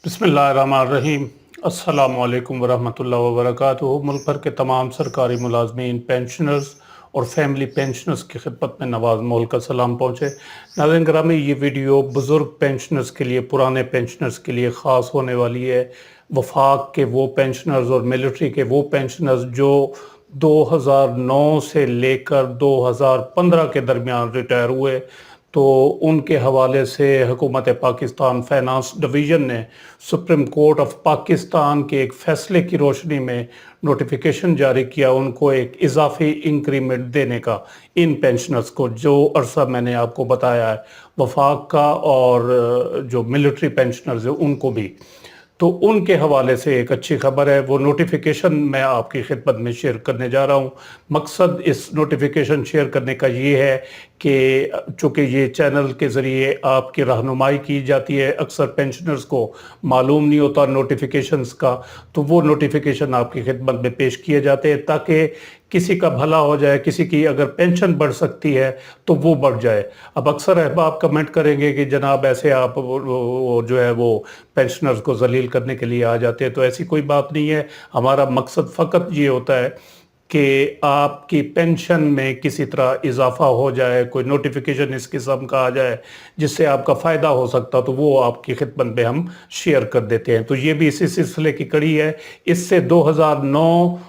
बिस्मिल्लाहिर्रहमानिर्रहीम। अस्सलामुअलैकुम वरहमतुल्लाहि वबरकातुहू। मुल्क भर के तमाम सरकारी मुलाजमीन, पेंशनर्स और फैमिली पेंशनर्स की खिदमत में नवाज मोल का सलाम पहुँचे। नाज़रीन ग्रामी, ये वीडियो बुज़ुर्ग पेंशनर्स के लिए, पुराने पेंशनर्स के लिए ख़ास होने वाली है। वफाक के वो पेंशनर्स और मिलिट्री के वो पेंशनर्स जो 2009 से लेकर 2015 के दरमियान रिटायर हुए, तो उनके हवाले से हुकूमत पाकिस्तान फाइनेंस डिवीज़न ने सुप्रीम कोर्ट ऑफ पाकिस्तान के एक फ़ैसले की रोशनी में नोटिफिकेशन जारी किया उनको एक इजाफी इंक्रीमेंट देने का, इन पेंशनर्स को जो अरसा मैंने आपको बताया है, वफाक का और जो मिलिट्री पेंशनर्स हैं उनको भी। तो उनके हवाले से एक अच्छी खबर है, वो नोटिफिकेशन मैं आपकी खिदमत में शेयर करने जा रहा हूँ। मकसद इस नोटिफिकेशन शेयर करने का ये है कि चूँकि ये चैनल के ज़रिए आपकी रहनुमाई की जाती है, अक्सर पेंशनर्स को मालूम नहीं होता नोटिफिकेशंस का, तो वो नोटिफिकेशन आपकी खिदमत में पेश किए जाते हैं ताकि किसी का भला हो जाए, किसी की अगर पेंशन बढ़ सकती है तो वो बढ़ जाए। अब अक्सर अहबाब कमेंट करेंगे कि जनाब ऐसे आप वो जो है वो पेंशनर्स को जलील करने के लिए आ जाते हैं, तो ऐसी कोई बात नहीं है। हमारा मकसद फ़कत ये होता है कि आपकी पेंशन में किसी तरह इजाफा हो जाए, कोई नोटिफिकेशन इस किस्म का आ जाए जिससे आपका फ़ायदा हो सकता, तो वो आपकी खिदमत में हम शेयर कर देते हैं। तो ये भी इसी सिलसिले की कड़ी है। इससे 2009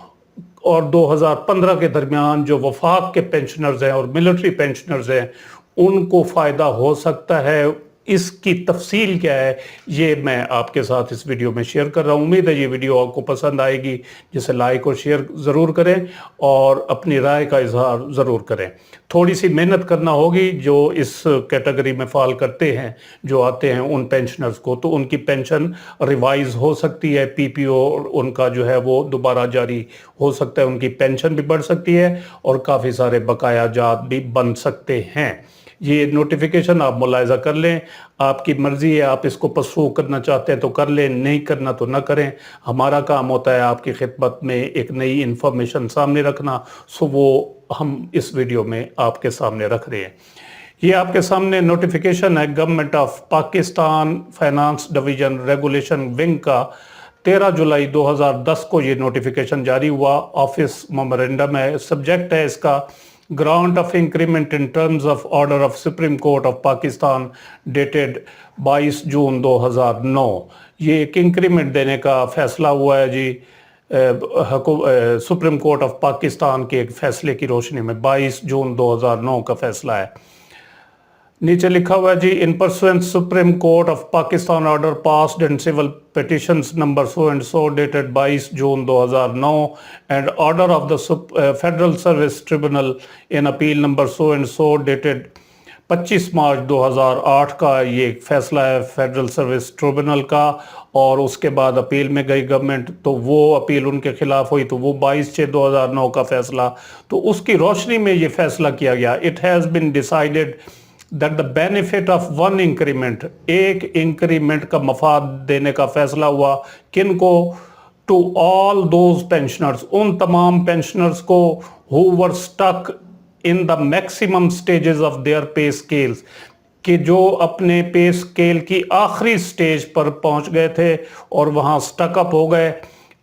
और 2015 के दरमियान जो वफाक के पेंशनर्स हैं और मिलिट्री पेंशनर्स हैं उनको फ़ायदा हो सकता है। इसकी तफसील क्या है ये मैं आपके साथ इस वीडियो में शेयर कर रहा हूँ। उम्मीद है ये वीडियो आपको पसंद आएगी, जिसे लाइक और शेयर ज़रूर करें और अपनी राय का इजहार ज़रूर करें। थोड़ी सी मेहनत करना होगी जो इस कैटेगरी में फ़ाल करते हैं, जो आते हैं उन पेंशनर्स को, तो उनकी पेंशन रिवाइज हो सकती है, पीपीओ उनका जो है वो दोबारा जारी हो सकता है, उनकी पेंशन भी बढ़ सकती है और काफ़ी सारे बकाया जात भी बन सकते हैं। ये नोटिफिकेशन आप मुलाहिजा कर लें, आपकी मर्ज़ी है, आप इसको पसू करना चाहते हैं तो कर लें, नहीं करना तो ना करें। हमारा काम होता है आपकी खिदमत में एक नई इन्फॉर्मेशन सामने रखना, सो वो हम इस वीडियो में आपके सामने रख रहे हैं। ये आपके सामने नोटिफिकेशन है government of Pakistan finance division regulation wing का। 13 जुलाई 2010 को ये नोटिफिकेशन जारी हुआ। ऑफिस मेमोरेंडम है, सब्जेक्ट है इसका grant of increment in terms of order of supreme Court of Pakistan dated 22 June 2009। ये एक इंक्रीमेंट देने का फैसला हुआ है जी सुप्रीम कोर्ट ऑफ पाकिस्तान के एक फैसले की रोशनी में। 22 जून 2009 का फैसला है। नीचे लिखा हुआ है जी, in pursuant Supreme Court of Pakistan order passed and civil petitions number so and so dated 22 June 2009 and order of the Federal Service Tribunal in appeal number so and so dated 25 March 2008 का ये फैसला है federal Service tribunal का। और उसके बाद appeal में गई गवर्नमेंट, तो वो अपील उनके खिलाफ हुई, तो वो 22/6/2009 का फैसला, तो उसकी रोशनी में ये फैसला किया गया। It has been decided that the benefit of one increment, एक इंक्रीमेंट का मफाद देने का फैसला हुआ। किन को? टू ऑल दोज पेंशनर्स, उन तमाम पेंशनर्स को who were stuck in the maximum stages of their pay scales, कि जो अपने पे स्केल की आखिरी स्टेज पर पहुंच गए थे और वहां स्टक अप हो गए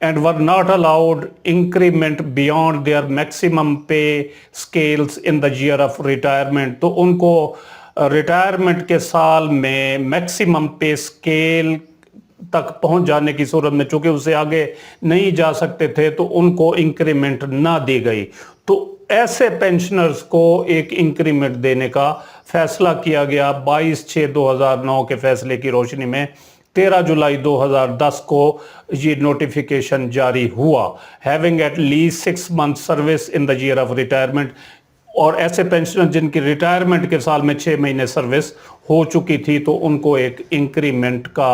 and were not allowed increment beyond their maximum pay scales in the year of retirement। तो उनको रिटायरमेंट के साल में मैक्सिमम पे स्केल तक पहुंच जाने की सूरत में, चूंकि उससे आगे नहीं जा सकते थे, तो उनको इंक्रीमेंट ना दी गई। तो ऐसे पेंशनर्स को एक इंक्रीमेंट देने का फैसला किया गया 22/6/2009 के फैसले की रोशनी में। 13 जुलाई 2010 को ये नोटिफिकेशन जारी हुआ। Having at least 6 month service in the year of retirement, और ऐसे पेंशनर जिनकी रिटायरमेंट के साल में 6 महीने सर्विस हो चुकी थी, तो उनको एक इंक्रीमेंट का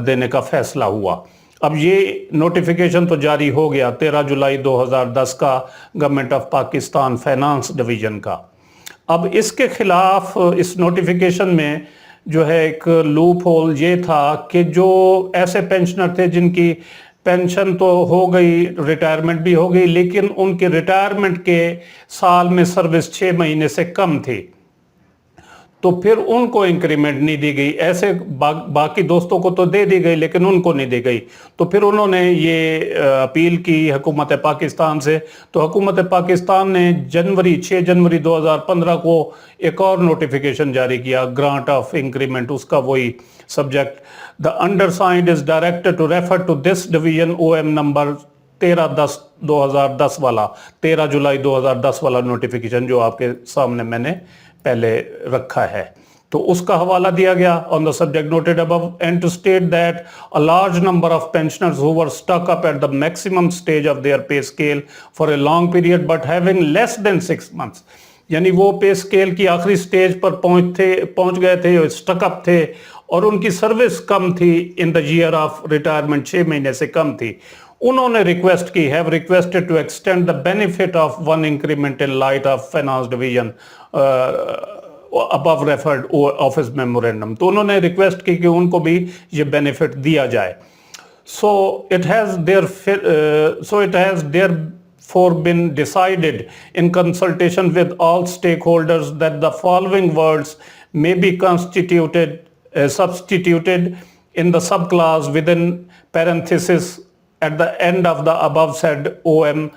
देने का फैसला हुआ। अब ये नोटिफिकेशन तो जारी हो गया 13 जुलाई 2010 का government of Pakistan finance division का। अब इसके खिलाफ इस नोटिफिकेशन में जो है एक लूप होल ये था कि जो ऐसे पेंशनर थे जिनकी पेंशन तो हो गई, रिटायरमेंट भी हो गई, लेकिन उनके रिटायरमेंट के साल में सर्विस 6 महीने से कम थी, तो फिर उनको इंक्रीमेंट नहीं दी गई। ऐसे बाकी दोस्तों को तो दे दी गई लेकिन उनको नहीं दी गई। तो फिर उन्होंने ये अपील की हुकूमत पाकिस्तान से। तो हुकूमत पाकिस्तान ने 6 जनवरी 2015 को एक और नोटिफिकेशन जारी किया, ग्रांट ऑफ इंक्रीमेंट, उसका वही subject, the undersigned is directed to refer to this division OM number 13/10/2010 वाला, 13 जुलाई 2010 वाला नोटिफिकेशन जो आपके सामने मैंने पहले रखा है, तो उसका हवाला दिया गया। On the subject noted above and to state that a large number of pensioners who were stuck up at the maximum stage of their pay scale for a long period but having less than 6 months, यानी वो पे scale की आखिरी stage पर पहुंच गए थे, stuck up थे और उनकी सर्विस कम थी in the year of retirement, 6 महीने से कम थी, उन्होंने रिक्वेस्ट की, have requested to extend the benefit of 1 increment in light of finance division above referred office memorandum. तो उन्होंने रिक्वेस्ट की कि उनको भी ये बेनिफिट दिया जाए। So it has therefore been decided in consultation with all stakeholders that the following words may be substituted in the subclause within parenthesis at the end of the above said OM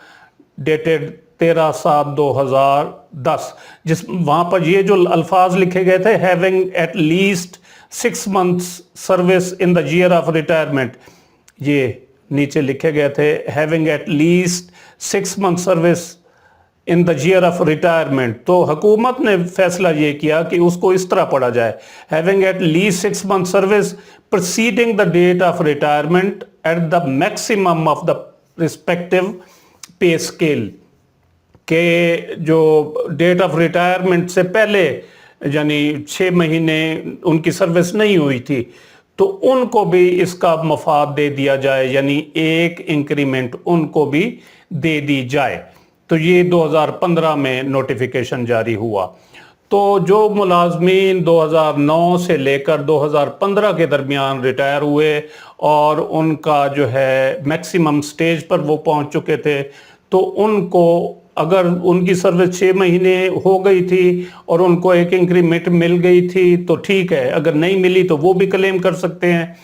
dated 13/7/2010, जिस वहाँ पर ये जो अल्फाज लिखे गए थे, having at least 6 months service in the year of retirement, ये नीचे लिखे गए थे having at least 6 months service in the year of retirement। तो हुकूमत ने फैसला ये किया कि उसको इस तरह पढ़ा जाए, having at least 6 months service preceding the date of retirement at the maximum of the respective pay scale, के जो डेट ऑफ रिटायरमेंट से पहले यानी 6 महीने उनकी सर्विस नहीं हुई थी, तो उनको भी इसका मफाद दे दिया जाए, यानी एक इंक्रीमेंट उनको भी दे दी जाए। तो ये 2015 में नोटिफिकेशन जारी हुआ। तो जो मुलाजमीन 2009 से लेकर 2015 के दरमियान रिटायर हुए और उनका जो है मैक्सिमम स्टेज पर वो पहुंच चुके थे, तो उनको अगर उनकी सर्विस 6 महीने हो गई थी और उनको एक इंक्रीमेंट मिल गई थी तो ठीक है, अगर नहीं मिली तो वो भी क्लेम कर सकते हैं।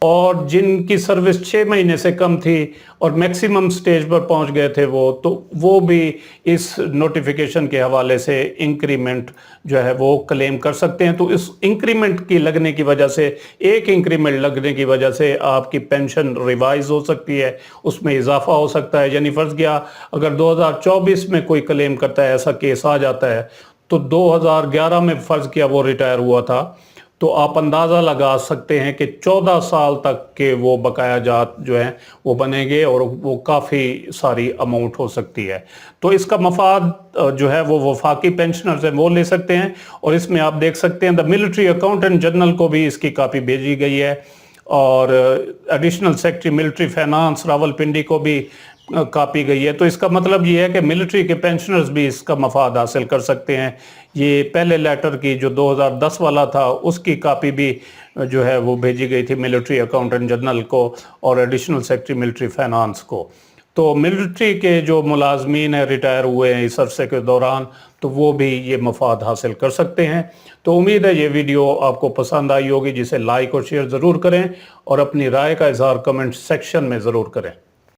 और जिनकी सर्विस 6 महीने से कम थी और मैक्सिमम स्टेज पर पहुंच गए थे तो वो भी इस नोटिफिकेशन के हवाले से इंक्रीमेंट जो है वो क्लेम कर सकते हैं। तो इस इंक्रीमेंट की लगने की वजह से, एक इंक्रीमेंट लगने की वजह से आपकी पेंशन रिवाइज हो सकती है, उसमें इजाफा हो सकता है। यानी फ़र्ज़ किया अगर 2024 में कोई क्लेम करता है, ऐसा केस आ जाता है, तो 2011 में फ़र्ज़ किया वो रिटायर हुआ था, तो आप अंदाज़ा लगा सकते हैं कि 14 साल तक के वो बकाया जात जो हैं वो बनेंगे और वो काफ़ी सारी अमाउंट हो सकती है। तो इसका मफाद जो है वो वफाकी पेंशनर्स हैं वो ले सकते हैं। और इसमें आप देख सकते हैं द मिलिट्री अकाउंटेंट जनरल को भी इसकी कापी भेजी गई है और additional secretary military finance Rawalpindi को भी कापी गई है। तो इसका मतलब ये है कि मिलिट्री के पेंशनर्स भी इसका मफाद हासिल कर सकते हैं। ये पहले लेटर की जो 2010 वाला था उसकी कापी भी जो है वो भेजी गई थी मिलिट्री अकाउंटेंट जनरल को और एडिशनल सेक्रेटरी मिलिट्री फाइनेंस को। तो मिलिट्री के जो मुलाजमीन हैं रिटायर हुए हैं इस अरसे के दौरान, तो वो भी ये मफाद हासिल कर सकते हैं। तो उम्मीद है ये वीडियो आपको पसंद आई होगी, जिसे लाइक और शेयर ज़रूर करें और अपनी राय का इजहार कमेंट सेक्शन में ज़रूर करें।